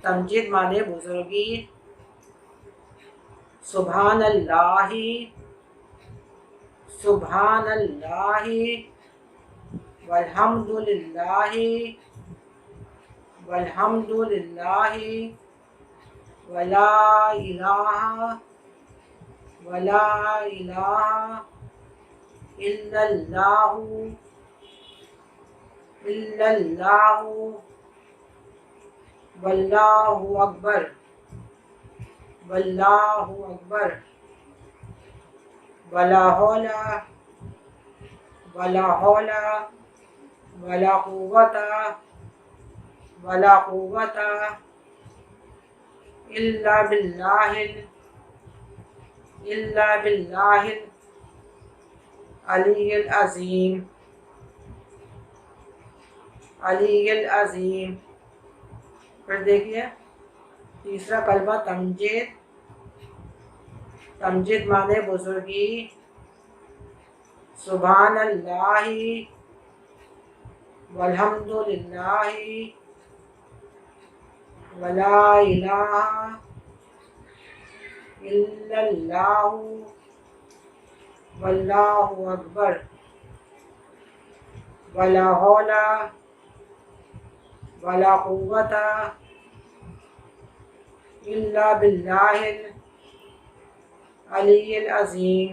تمجید معنی بزرگی، سبحان اللہ، سبحان اللہ، والحمد للہ، والحمد للہ، ولا الہ، ولا الہ الا اللہ، الا اللہ، واللہ اکبر، واللہ اکبر، ولا حول، ولا حول، ولا قوت، ولا قوت الا باللہ، الا باللہ العلی العظیم، علی العظیم۔ پھر دیکھیے تیسرا کلمہ تمجید، تمجید معنی بزرگی، سبحان اللہ، والحمد للہ، ولا الہ الا اللہ، واللہ اکبر، ولا حول، ولا قوت الا باللہ العلی العظیم۔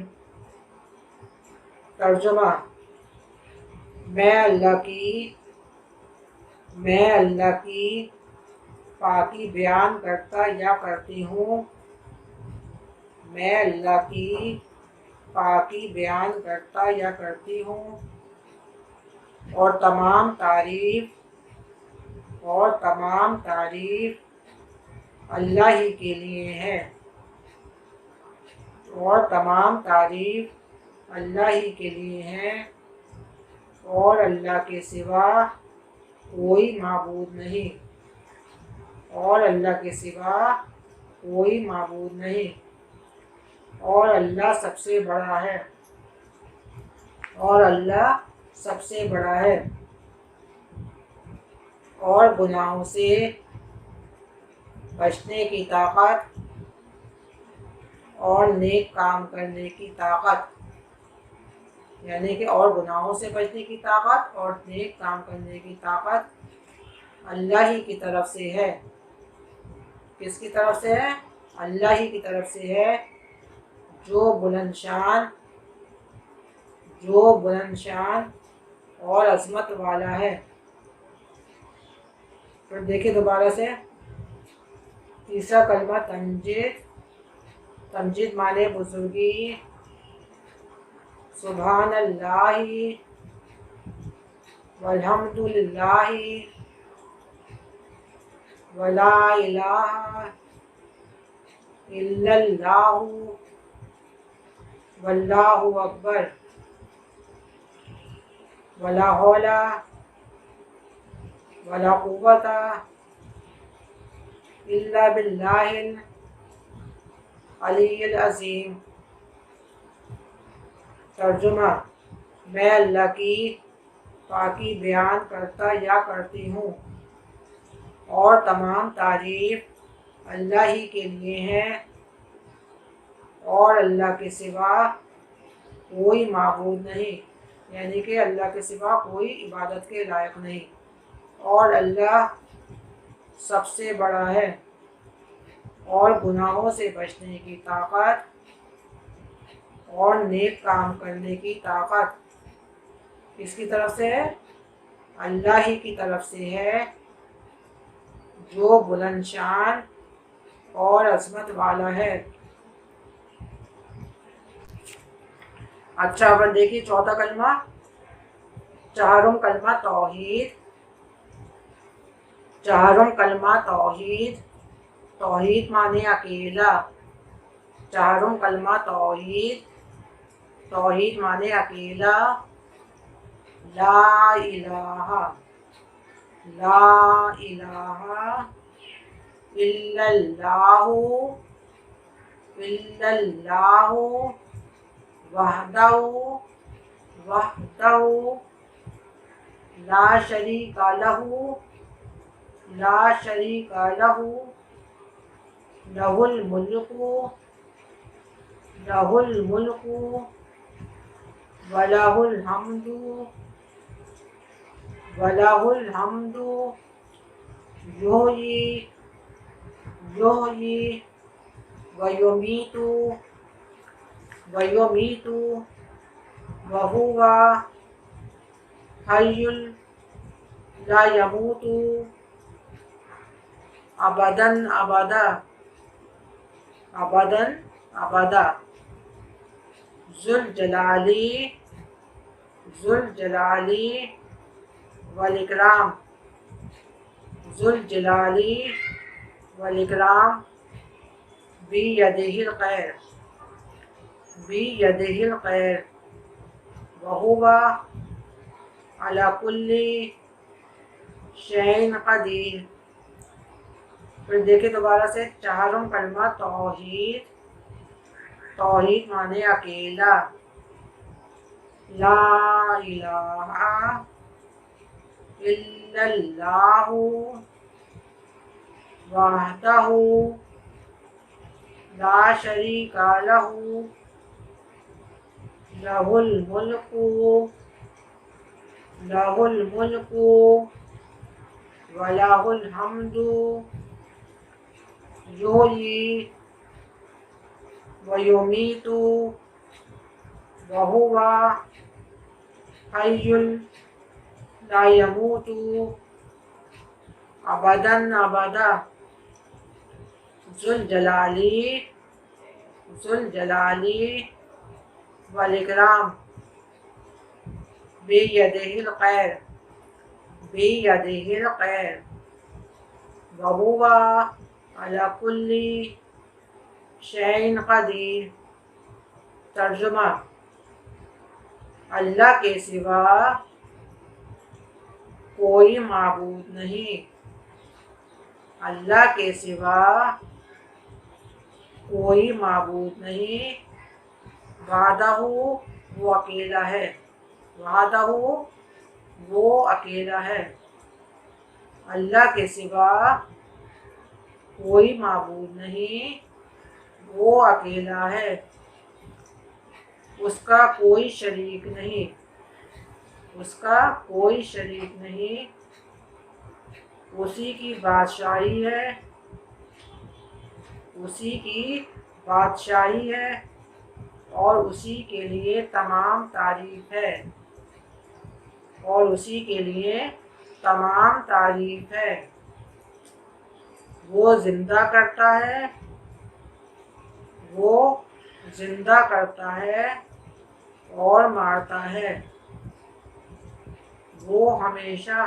ترجمہ، میں اللہ کی پاکی بیان کرتا یا کرتی ہوں، میں اللہ کی پاکی بیان کرتا یا کرتی ہوں، اور تمام تعریف اللہ ہی کے لیے ہے، اور تمام تعریف اللہ ہی کے لیے ہے، اور اللہ کے سوا کوئی معبود نہیں، اور اللہ کے سوا کوئی معبود نہیں، اور اللہ سب سے بڑا ہے، اور اللہ سب سے بڑا ہے، اور گناہوں سے بچنے کی طاقت اور نیک کام کرنے کی طاقت، یعنی کہ اور گناہوں سے بچنے کی طاقت اور نیک کام کرنے کی طاقت اللہ ہی کی طرف سے ہے۔ کس کی طرف سے ہے؟ اللہ ہی کی طرف سے ہے، جو بلند شان اور عظمت والا ہے۔ پھر دیکھیں دوبارہ سے تیسرا کلمہ تمجید، تمجید معنی بزرگی، سبحان اللہ، والحمد للہ، ولا الہ الا اللہ، واللہ اکبر، ولا حول، ولا قوت الا باللہ العلی العظیم۔ ترجمہ، میں اللہ کی پاکی بیان کرتا یا کرتی ہوں، اور تمام تعریف اللہ ہی کے لیے ہے، اور اللہ کے سوا کوئی معبود نہیں، یعنی کہ اللہ کے سوا کوئی عبادت کے لائق نہیں، اور اللہ سب سے بڑا ہے، اور گناہوں سے بچنے کی طاقت اور نیک کام کرنے کی طاقت کس کی طرف سے ہے؟ اللہ ہی کی طرف سے ہے، جو بلند شان اور عظمت والا ہے۔ اچھا اب دیکھیے چوتھا کلمہ، چہارم کلمہ توحید، چہارم کلمہ توحید، توحید معنی اکیلا، چہارم کلمہ توحید، توحید معنی اکیلا، لا الہ، لا الہ الا اللہ، الا اللہ، وحدہ، وحدہ لا شریک لہ، لا شریک لہ لہ الملک ولہ الحمد یحیی ویمیت وہو حی لا یموت ابدا ذو الجلال والاکرام بیدہ الخیر وہو علی کل شیء قدیر۔ پھر دیکھیں دوبارہ سے چہارم کلمہ توحید معنی اکیلا، لا الہ الا اللہ وحدہ لا شریک لہ لہ الملک ولہ الحمد یحیی ویمیت وہو حی لا یموت ابدا ذو الجلال والاکرام بیدہ الخیر وہو علی کل شیء قدیر۔ ترجمہ: اللہ کے سوا کوئی معبود نہیں، اللہ کے سوا کوئی معبود نہیں، وحدہ وہ اکیلا ہے، اللہ کے سوا کوئی معبود نہیں، وہ اکیلا ہے، اس کا کوئی شریک نہیں، اسی کی بادشاہی ہے اور اسی کے لیے تمام تعریف ہے، وہ زندہ کرتا ہے اور مارتا ہے، وہ ہمیشہ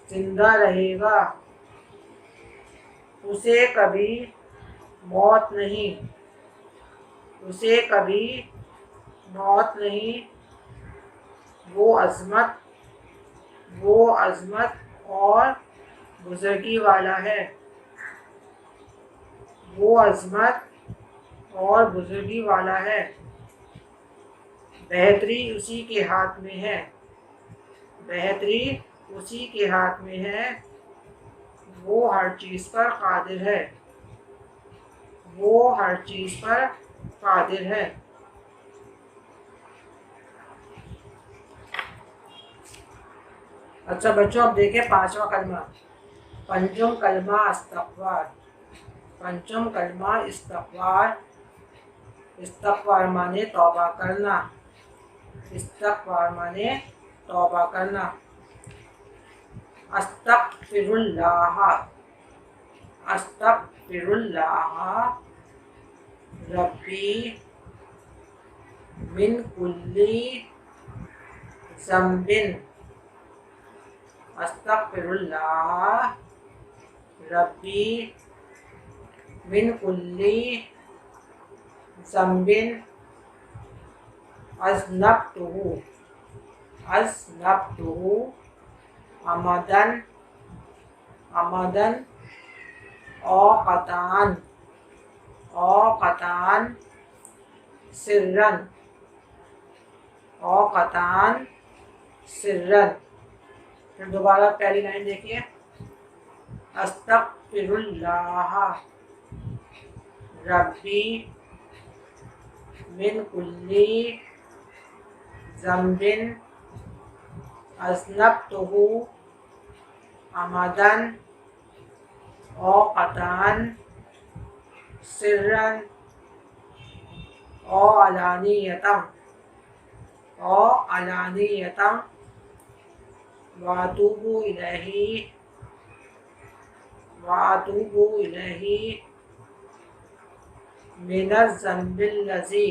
زندہ رہے گا، اسے کبھی موت نہیں، وہ عظمت اور بزرگی والا ہے، بہتری اسی کے ہاتھ میں ہے، وہ ہر چیز پر قادر ہے۔ اچھا بچوں، اب دیکھیں پانچواں کلمہ، پنچم کلمہ استغفار۔ استغفار معنی توبہ کرنا، استغفر اللہ ربی من کل ذنب، استغفر اللہ ربی من کل ذنب اذنبتہ عمدن او قطعا سرا سرن. پھر دوبارہ پہلی لائن دیکھیے. استغفر اللہ ربی من کل ذنب اذنبتہ عمدا او خطأ سرا او علانیۃ واتوب الیہ من الذنب الذی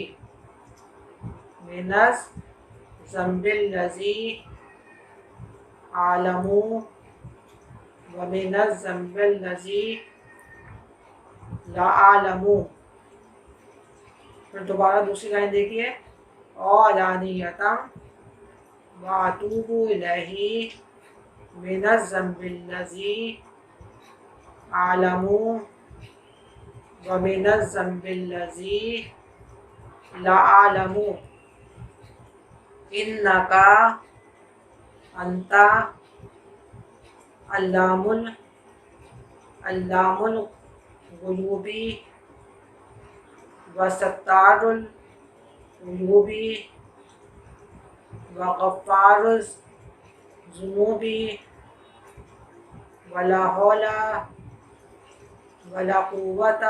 اعلم ومن الذنب الذی لا اعلم. پھر دوبارہ دوسری لائن دیکھیے. او علانیۃ واتوب الیہ من الذنب الذی اعلم ومن الذنب الذی لا اعلم انک انت علام الغیوب وستار العیوب وغفار الذنوب ولا حول ولا قوة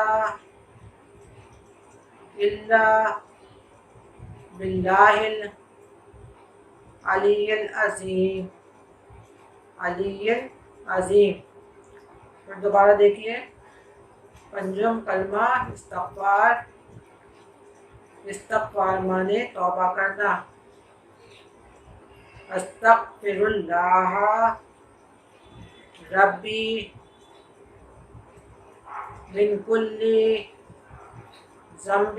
الا باللہ العلی العظیم. پھر دوبارہ دیکھیے. پنجم کلمہ استغفار مانے توبہ کرنا. استغفر اللہ ربی من کل ذنب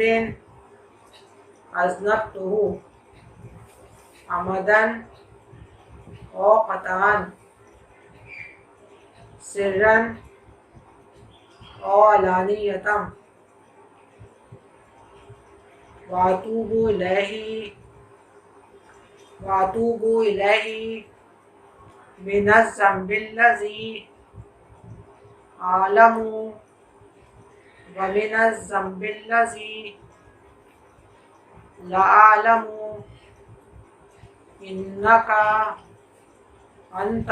اذنبتہ عمدا او خطأ سرا او علانیۃ واتوب الیہ من الذنب الذی اعلم ومن الذنب الذی لا اعلم انک انت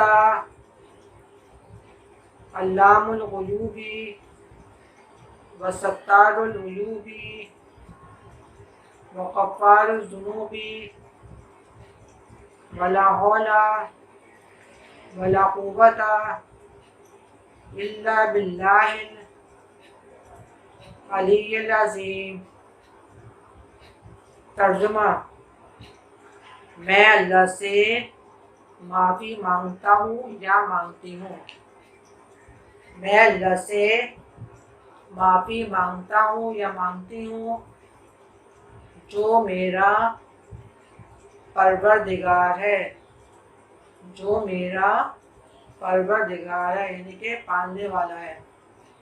علام الغیوب وستار العیوب وغفار الذنوب ولا حول ولا قوة الا باللہ العلی العظیم. ترجمہ. میں اللہ سے معافی مانگتا ہوں یا مانگتی ہوں. میں اللہ سے معافی مانگتا ہوں یا مانگتی ہوں جو میرا پروردگار ہے. جو میرا پروردگار ہے یعنی کہ پالنے والا ہے.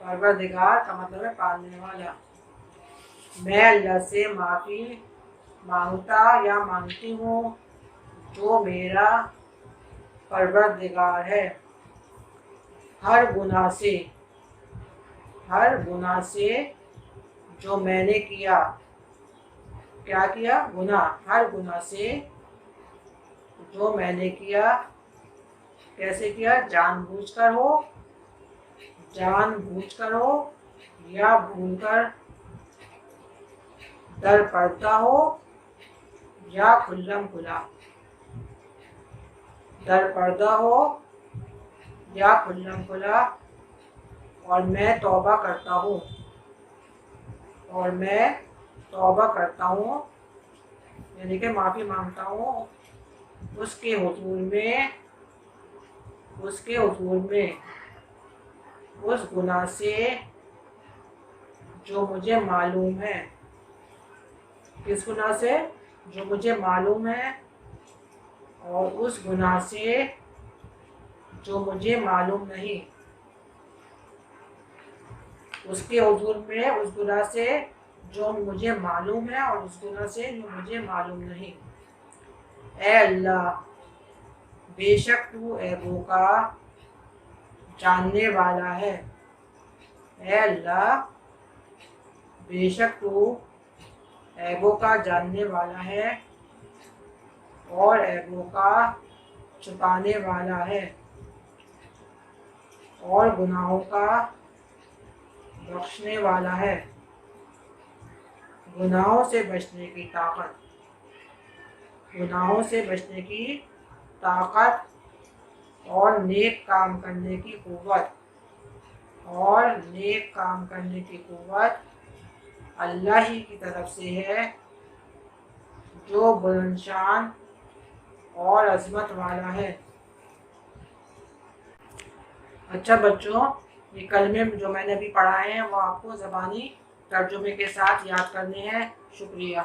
پروردگار کا مطلب ہے پالنے والا. میں اللہ سے معافی مانگتا یا مانگتی ہوں جو میرا پروردگار ہے ہر گناہ سے جو میں نے کیا. کیا کیا؟ گناہ. ہر گناہ سے جو میں نے کیا. کیسے کیا؟ جان بوجھ کر ہو یا بھول کر، در پردہ ہو یا کھلم کھلا. در پردہ ہو یا کھلم کھلا. اور میں توبہ کرتا ہوں یعنی کہ معافی مانگتا ہوں اس کے حضور میں اس گناہ سے جو مجھے معلوم ہے. کس گناہ سے؟ جو مجھے معلوم ہے. اور اس گناہ سے جو مجھے معلوم نہیں. اس کے حضور میں اس گناہ سے جو مجھے معلوم ہے اور اس گناہ سے جو مجھے معلوم نہیں. اے اللہ بے شک تو عیبوں کا جاننے والا ہے۔ اے اللہ بے شک تو عیبوں کا جاننے والا ہے اور عیبوں کا چھپانے والا ہے اور گناہوں کا بخشنے والا ہے۔ گناہوں سے بچنے کی طاقت، گناہوں سے بچنے کی طاقت اور نیک کام کرنے کی قوت، اور نیک کام کرنے کی قوت اللہ ہی کی طرف سے ہے جو بلند شان اور عظمت والا ہے۔ اچھا بچوں، یہ کلمے جو میں نے ابھی پڑھائے ہیں وہ آپ کو زبانی ترجمے کے ساتھ یاد کرنے ہیں۔ شکریہ۔